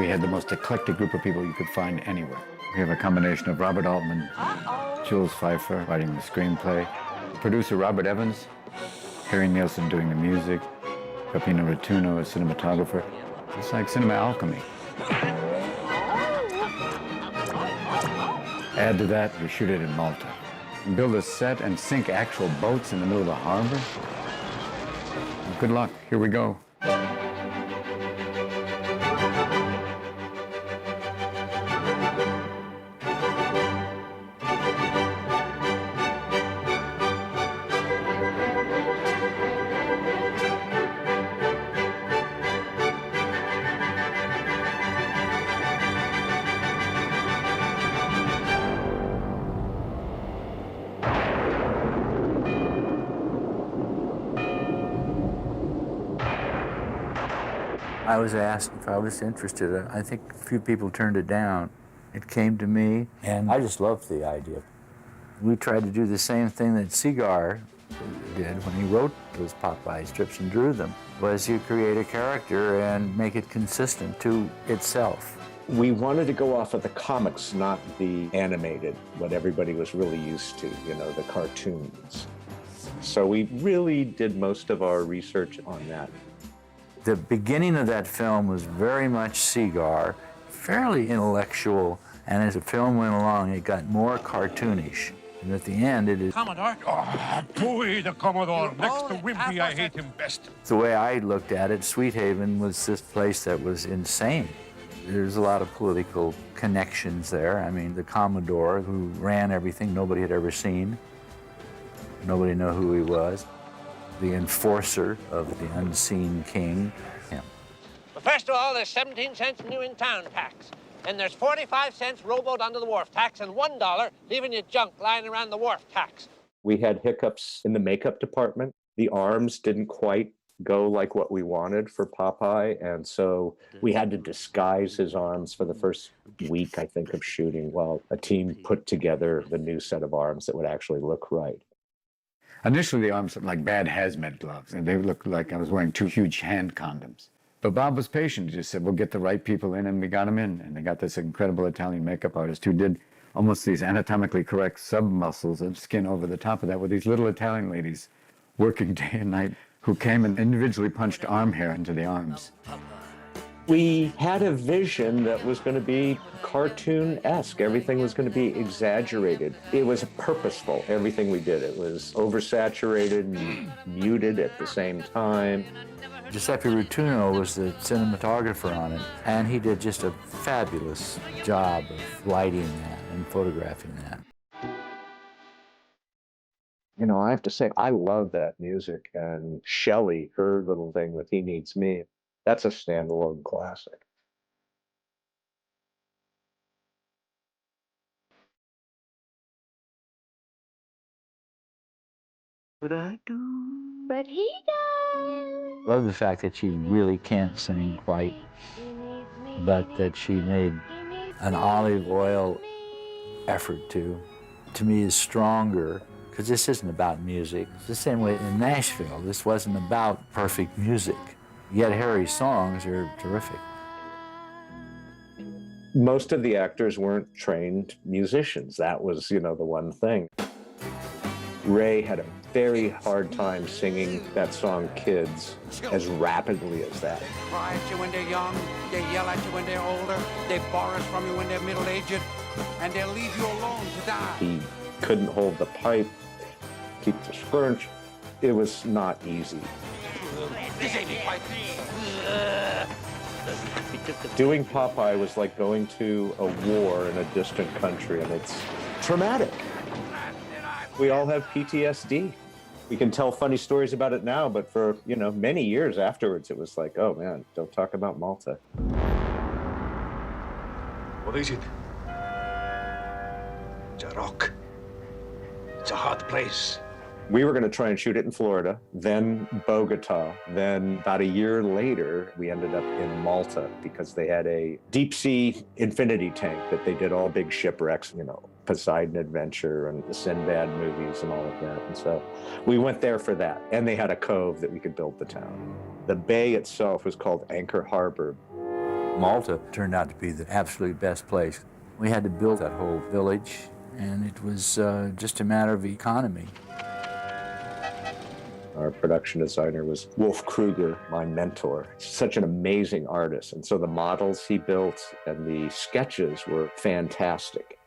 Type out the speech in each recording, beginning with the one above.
We had the most eclectic group of people you could find anywhere. We have a combination of Robert Altman, Jules Pfeiffer writing the screenplay, producer Robert Evans, Harry Nielsen doing the music, Peppino Rotuno, a cinematographer. It's like cinema alchemy. Add to that, we shoot it in Malta. Build a set and sink actual boats in the middle of the harbor. Good luck, here we go. I was asked if I was interested. I think a few people turned it down. It came to me, and I just loved the idea. We tried to do the same thing that Seagar did when he wrote those Popeye strips and drew them, was you create a character and make it consistent to itself. We wanted to go off of the comics, not the animated, what everybody was really used to, you know, the cartoons. So we really did most of our research on that. The beginning of that film was very much Seagar, fairly intellectual, and as the film went along, it got more cartoonish. And at the end, it is... Commodore? Oh, boy, the Commodore. Next to Wimpy, I hate him best. The way I looked at it, Sweet Haven was this place that was insane. There's a lot of political connections there. I mean, the Commodore, who ran everything nobody had ever seen. Nobody knew who he was. The enforcer of the unseen king. Him. Well, first of all, there's 17 cents new in town tax. And there's 45 cents rowboat under the wharf tax and $1 leaving your junk lying around the wharf tax. We had hiccups in the makeup department. The arms didn't quite go like what we wanted for Popeye, and so we had to disguise his arms for the first week, I think, of shooting while a team put together the new set of arms that would actually look right. Initially, the arms looked like bad hazmat gloves, and they looked like I was wearing 2 huge hand condoms. But Bob was patient. He just said, we'll get the right people in, and we got them in. And they got this incredible Italian makeup artist who did almost these anatomically correct sub-muscles and skin over the top of that with these little Italian ladies working day and night who came and individually punched arm hair into the arms. We had a vision that was going to be cartoon-esque. Everything was going to be exaggerated. It was purposeful, everything we did. It was oversaturated and muted at the same time. Giuseppe Rotuno was the cinematographer on it, and he did just a fabulous job of lighting that and photographing that. You know, I have to say, I love that music, and Shelley, her little thing with He Needs Me, that's a standalone classic. But I do. But he does. I love the fact that she really can't sing quite, but that she made an Olive Oyl effort to me is stronger, because this isn't about music. It's the same way in Nashville. This wasn't about perfect music. Yet Harry's songs are terrific. Most of the actors weren't trained musicians. That was, you know, the one thing. Ray had a very hard time singing that song, Kids, as rapidly as that. Cry at you when they're young, they yell at you when they're older, they borrow from you when they're middle-aged, and they'll leave you alone to die. He couldn't hold the pipe, keep the scrunch. It was not easy. Doing Popeye was like going to a war in a distant country, and it's traumatic. We all have PTSD. We can tell funny stories about it now, but for, you know, many years afterwards, it was like, oh man, don't talk about Malta. What is it? It's a rock. It's a hot place. We were going to try and shoot it in Florida, then Bogota. Then about a year later, we ended up in Malta because they had a deep sea infinity tank that they did all big shipwrecks, you know, Poseidon Adventure and the Sinbad movies and all of that. And so we went there for that. And they had a cove that we could build the town. The bay itself was called Anchor Harbor. Malta turned out to be the absolute best place. We had to build that whole village, and it was just a matter of economy. Our production designer was Wolf Kruger, my mentor. Such an amazing artist. And so the models he built and the sketches were fantastic.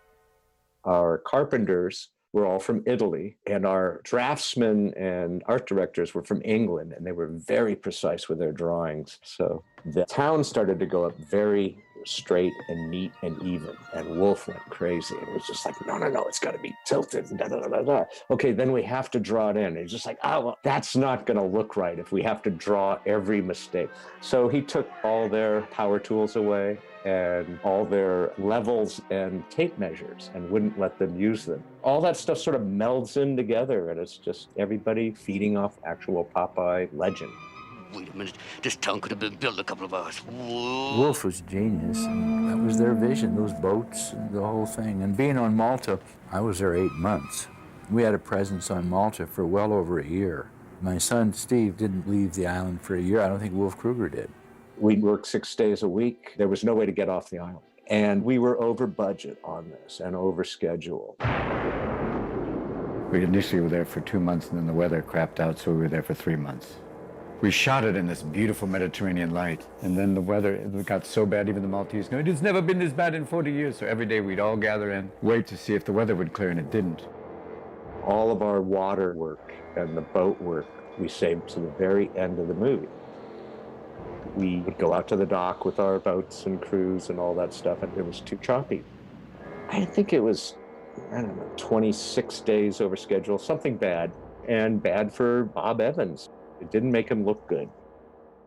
Our carpenters were all from Italy, and our draftsmen and art directors were from England, and they were very precise with their drawings. So the town started to go up very straight and neat and even, and Wolf went crazy. And it was just like, no, it's got to be tilted. Da, da, da, da, da. Okay, then we have to draw it in. And he's just like, well, that's not going to look right if we have to draw every mistake. So he took all their power tools away and all their levels and tape measures and wouldn't let them use them. All that stuff sort of melds in together, and it's just everybody feeding off actual Popeye legend. Wait a minute, this town could have been built in a couple of hours. Whoa. Wolf was genius, and that was their vision, those boats and the whole thing. And being on Malta, I was there 8 months. We had a presence on Malta for well over a year. My son, Steve, didn't leave the island for a year. I don't think Wolf Kruger did. We worked 6 days a week. There was no way to get off the island. And we were over budget on this and over schedule. We initially were there for 2 months, and then the weather crapped out, so we were there for 3 months. We shot it in this beautiful Mediterranean light, and then the weather it got so bad, even the Maltese go, it's never been this bad in 40 years. So every day we'd all gather in, wait to see if the weather would clear, and it didn't. All of our water work and the boat work we saved to the very end of the movie. We would go out to the dock with our boats and crews and all that stuff, and it was too choppy. I think it was, 26 days over schedule, something bad, and bad for Bob Evans. It didn't make him look good.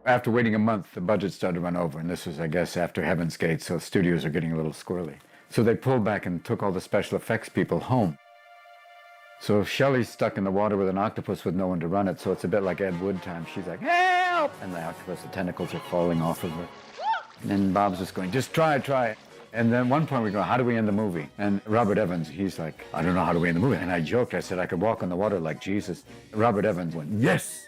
After waiting a month, the budget started to run over, and this was, I guess, after Heaven's Gate, so studios are getting a little squirrely. So they pulled back and took all the special effects people home. So Shelley's stuck in the water with an octopus with no one to run it, so it's a bit like Ed Wood time. She's like, help! And the octopus, the tentacles are falling off of her. And then Bob's just going, just try. And then one point we go, how do we end the movie? And Robert Evans, he's like, I don't know how do we end the movie. And I joked, I said I could walk on the water like Jesus. Robert Evans went, yes!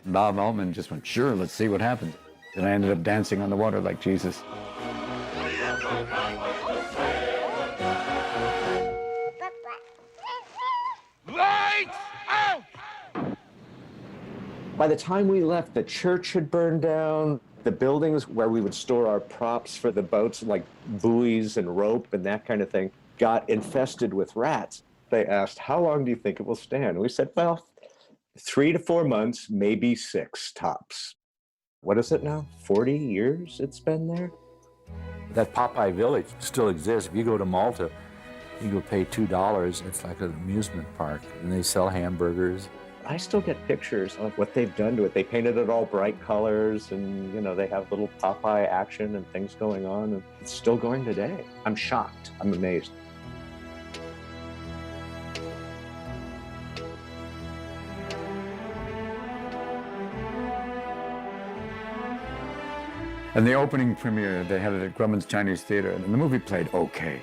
Bob Altman just went, sure, let's see what happens. And I ended up dancing on the water like Jesus. Lights out! By the time we left, the church had burned down. The buildings where we would store our props for the boats, like buoys and rope and that kind of thing, got infested with rats. They asked, how long do you think it will stand? And we said, well, 3 to 4 months, maybe 6 tops. What is it now? 40 years it's been there? That Popeye village still exists. If you go to Malta, you go pay $2. It's like an amusement park, and they sell hamburgers. I still get pictures of what they've done to it. They painted it all bright colors, and they have little Popeye action and things going on, and it's still going today. I'm shocked. I'm amazed. And the opening premiere, they had it at Grumman's Chinese Theater, and the movie played okay.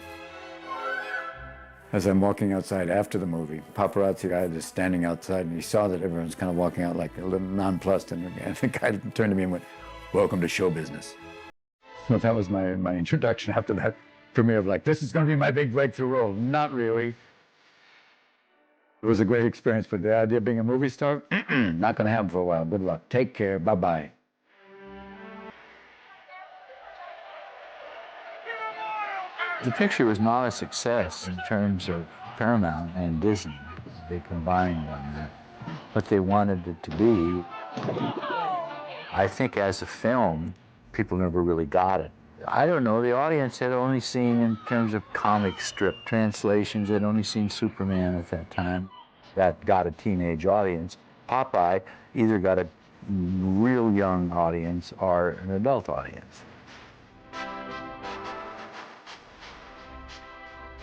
As I'm walking outside after the movie, paparazzi guy is standing outside, and he saw that everyone's kind of walking out like a little nonplussed, and the guy turned to me and went, welcome to show business. So that was my introduction after that premiere of like, this is going to be my big breakthrough role. Not really. It was a great experience, but the idea of being a movie star, not going to happen for a while. Good luck. Take care. Bye-bye. The picture was not a success in terms of Paramount and Disney. They combined on that. What they wanted it to be, I think as a film, people never really got it. I don't know, the audience had only seen, in terms of comic strip translations, they'd only seen Superman at that time. That got a teenage audience. Popeye either got a real young audience or an adult audience.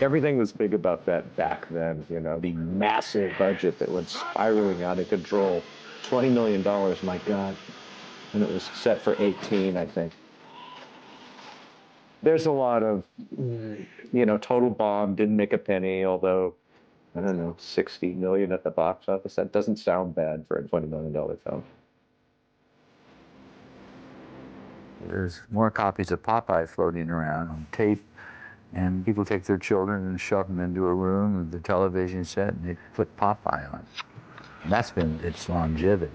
Everything was big about that back then, the massive budget that went spiraling out of control. $20 million, my God. And it was set for 18, I think. There's a lot of, total bomb, didn't make a penny, although, I don't know, 60 million at the box office. That doesn't sound bad for a $20 million film. There's more copies of Popeye floating around on tape, and people take their children and shove them into a room with the television set, and they put Popeye on. And that's been its longevity.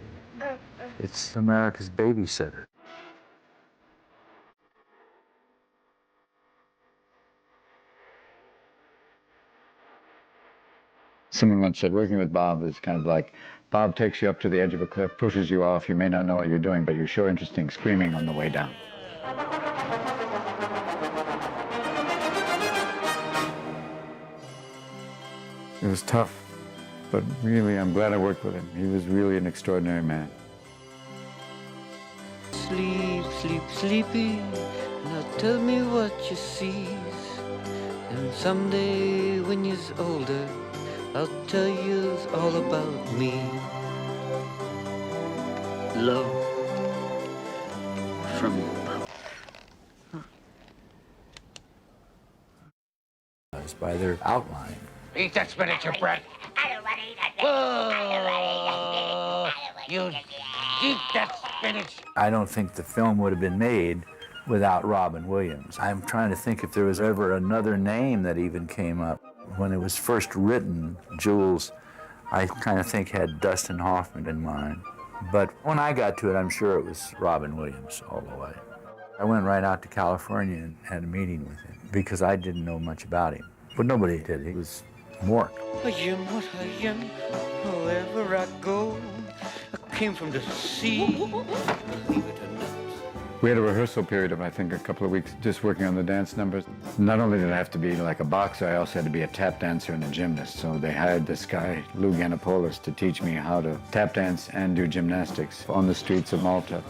It's America's babysitter. Someone once said working with Bob is kind of like Bob takes you up to the edge of a cliff, pushes you off. You may not know what you're doing, but you're sure interesting screaming on the way down. It was tough, but really, I'm glad I worked with him. He was really an extraordinary man. Sleep, sleep, sleepy. Now tell me what you sees. And someday when you're older, I'll tell you all about me. Love from you. It's by their outline. Eat that spinach, you brat. Whoa! You eat that spinach. I don't think the film would have been made without Robin Williams. I'm trying to think if there was ever another name that even came up. When it was first written, Jules, I kind of think had Dustin Hoffman in mind. But when I got to it, I'm sure it was Robin Williams all the way. I went right out to California and had a meeting with him because I didn't know much about him. But nobody did. He was Mork. I am what I am, wherever I go. I came from the sea. Believe it or not. We had a rehearsal period of, I think, a couple of weeks just working on the dance numbers. Not only did I have to be like a boxer, I also had to be a tap dancer and a gymnast. So they hired this guy, Lou Ganopoulos, to teach me how to tap dance and do gymnastics on the streets of Malta.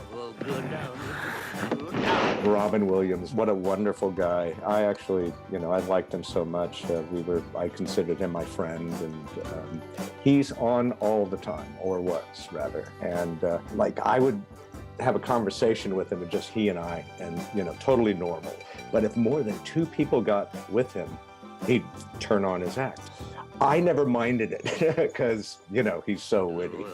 Robin Williams, what a wonderful guy. I actually, I liked him so much. I considered him my friend, and he's on all the time, or was rather. And I would have a conversation with him, and just he and I, and totally normal. But if more than two people got with him, he'd turn on his act. I never minded it because, he's so witty.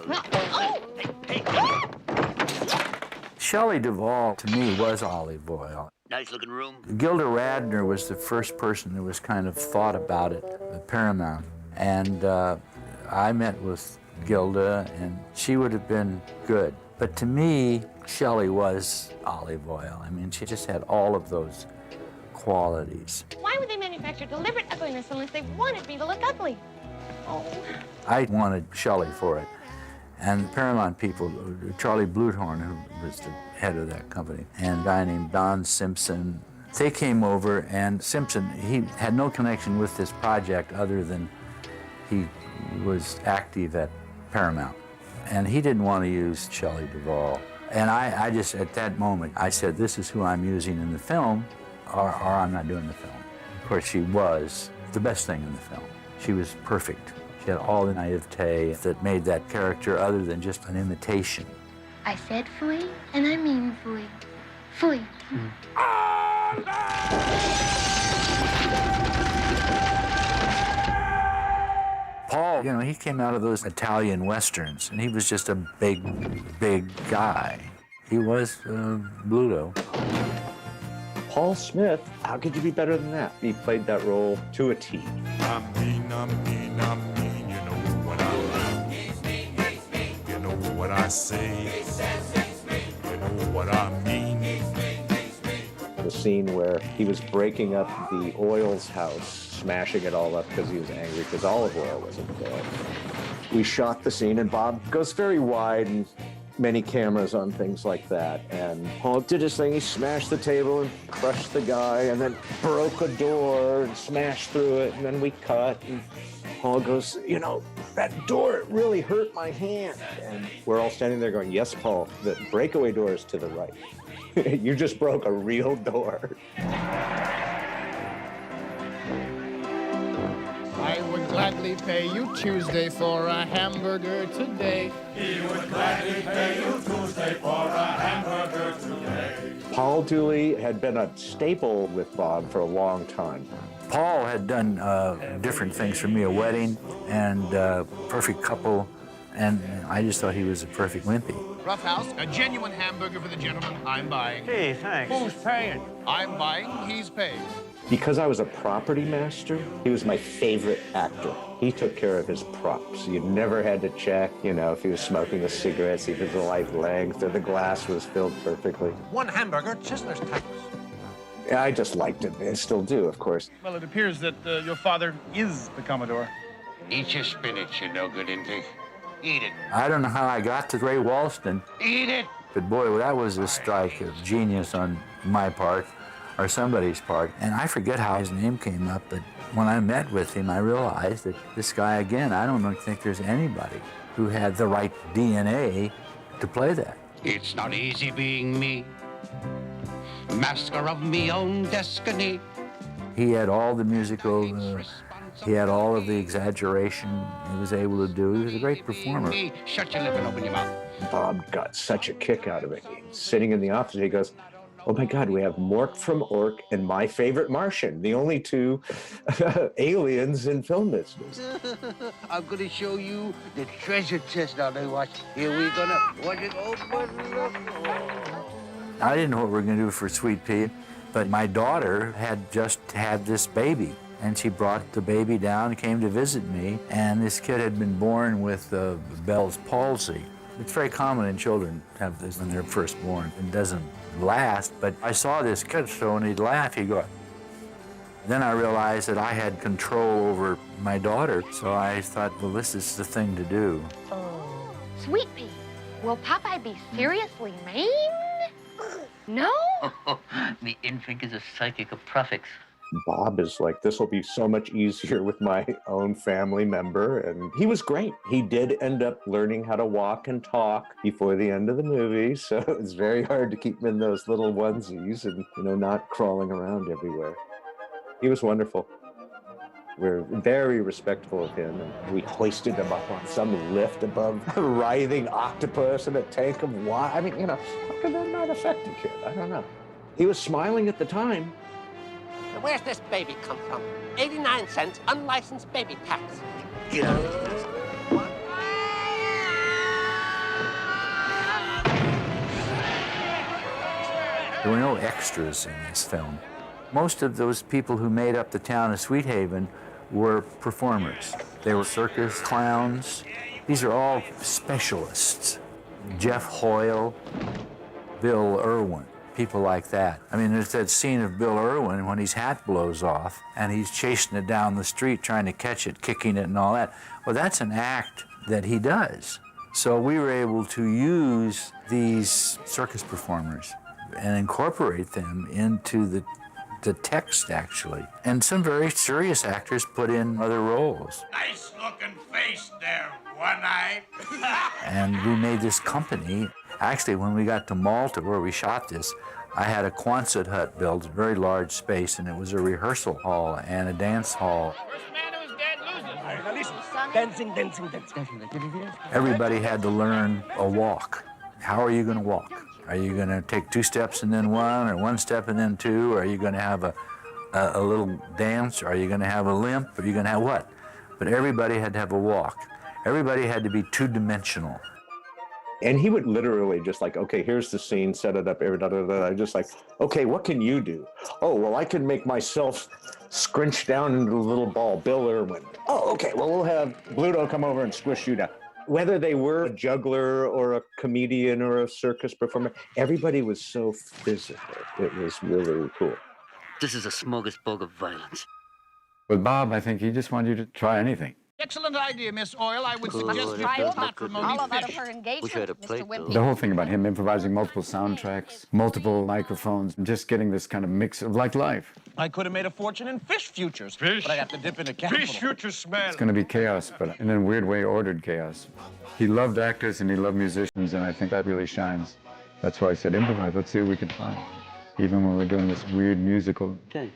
Shelley Duvall, to me, was Olive Oyl. Nice looking room. Gilda Radner was the first person that was kind of thought about it at Paramount. And I met with Gilda, and she would have been good. But to me, Shelley was Olive Oyl. I mean, she just had all of those qualities. Why would they manufacture deliberate ugliness unless they wanted me to look ugly? Oh. I wanted Shelley for it. And Paramount people, Charlie Bluthorn, who was the head of that company, and a guy named Don Simpson, they came over, and Simpson, he had no connection with this project other than he was active at Paramount. And he didn't want to use Shelley Duvall. And I just, at that moment, I said, this is who I'm using in the film, or I'm not doing the film. Of course, she was the best thing in the film. She was perfect. She had all the naivete that made that character other than just an imitation. I said fooey, and I mean fooey. Fooey. Paul, he came out of those Italian westerns, and he was just a big, big guy. He was Bluto. Paul Smith, how could you be better than that? He played that role to a T. I'm mean, you know what I mean. You know what I say. You know what I mean. The scene where he was breaking up the Oyls' house, smashing it all up because he was angry because Olive Oyl wasn't there. We shot the scene, and Bob goes very wide and many cameras on things like that. And Paul did his thing. He smashed the table and crushed the guy, and then broke a door and smashed through it. And then we cut, and Paul goes, that door, it really hurt my hand. And we're all standing there going, yes, Paul, the breakaway door is to the right. You just broke a real door. I would gladly pay you Tuesday for a hamburger today. He would gladly pay you Tuesday for a hamburger today. Paul Dooley had been a staple with Bob for a long time. Paul had done different things for me, A Wedding and Perfect Couple, And I just thought he was a perfect Wimpy. Rough House, a genuine hamburger for the gentleman. I'm buying. Hey, thanks. Who's paying? I'm buying, he's paying. Because I was a property master, he was my favorite actor. He took care of his props. You never had to check, you know, if he was smoking a cigarette, see if it was the right length, or the glass was filled perfectly. One hamburger, Chisler's tacos. Yeah, I just liked it. I still do, of course. Well, it appears that your father is the Commodore. Eat your spinach, you no good intake. Eat it. I don't know how I got to Ray Walston, Eat it. but boy, that was a strike of genius on my part, or somebody's part. And I forget how his name came up, but when I met with him, I realized that this guy, again, I don't think there's anybody who had the right DNA to play that. It's not easy being me, master of me own destiny. He had all the musical, he had all of the exaggeration he was able to do. He was a great performer. Shut your lip and open your mouth. Bob got such a kick out of it. He's sitting in the office, he goes, oh my God, we have Mork from Ork and My Favorite Martian, the only two aliens in film business. I'm gonna show you the treasure chest now. They watch. Here we gonna watch it open up. I didn't know what we were going to do for Sweet Pea, but my daughter had just had this baby, and she brought the baby down and came to visit me, and this kid had been born with Bell's palsy. It's very common in children to have this when they're first born. It doesn't last, but I saw this kid, so when he'd laugh, he'd go. Then I realized that I had control over my daughter, so I thought, well, this is the thing to do. Oh, Sweet Pea, will Popeye be seriously mean? No? The infant is a psychic of prefix. Bob is like, this will be so much easier with my own family member. And he was great. He did end up learning how to walk and talk before the end of the movie. So it's very hard to keep him in those little onesies and, you know, not crawling around everywhere. He was wonderful. We're very respectful of him. And we hoisted him up on some lift above a writhing octopus and a tank of water. I mean, you know, how could that not affect a kid? I don't know. He was smiling at the time. Now, where's this baby come from? 89 cents unlicensed baby tax. Get out of this. There were no extras in this film. Most of those people who made up the town of Sweet Haven were performers. They were circus clowns. These are all specialists. Jeff Hoyle, Bill Irwin, people like that. I mean, there's that scene of Bill Irwin when his hat blows off and he's chasing it down the street trying to catch it, kicking it and all that. Well, that's an act that he does. So we were able to use these circus performers and incorporate them into the text, actually. And some very serious actors put in other roles. Nice looking face there, one-eye. And we made this company. Actually, when we got to Malta, where we shot this, I had a Quonset hut built, a very large space, and it was a rehearsal hall and a dance hall. First man who's dead loses. Dancing, dancing, dancing. Everybody had to learn a walk. How are you going to walk? Are you going to take 2 steps and then 1, or 1 step and then 2? Or are you going to have a little dance? Or are you going to have a limp? Are you going to have what? But everybody had to have a walk. Everybody had to be 2-dimensional. And he would literally just like, okay, here's the scene, set it up, just like, okay, what can you do? Oh, well, I can make myself scrunch down into a little ball, Bill Irwin. Oh, okay, well, we'll have Bluto come over and squish you down. Whether they were a juggler or a comedian or a circus performer, everybody was so physical. It was really cool. This is a smorgasbord of violence. With Bob, I think he just wanted you to try anything. Excellent idea, Miss Oyl. I would suggest you Try not not promoting all of fish. her engagement, Wish I had a Mr. plate, though. Wimpy. The whole thing about him improvising multiple soundtracks, multiple microphones, and just getting this kind of mix of like life. I could have made a fortune in fish futures, but I have to dip into capital. Fish future smell. It's going to be chaos, but in a weird way, ordered chaos. He loved actors and he loved musicians, and I think that really shines. That's why I said improvise. Let's see what we can find. Even when we're doing this weird musical. Okay.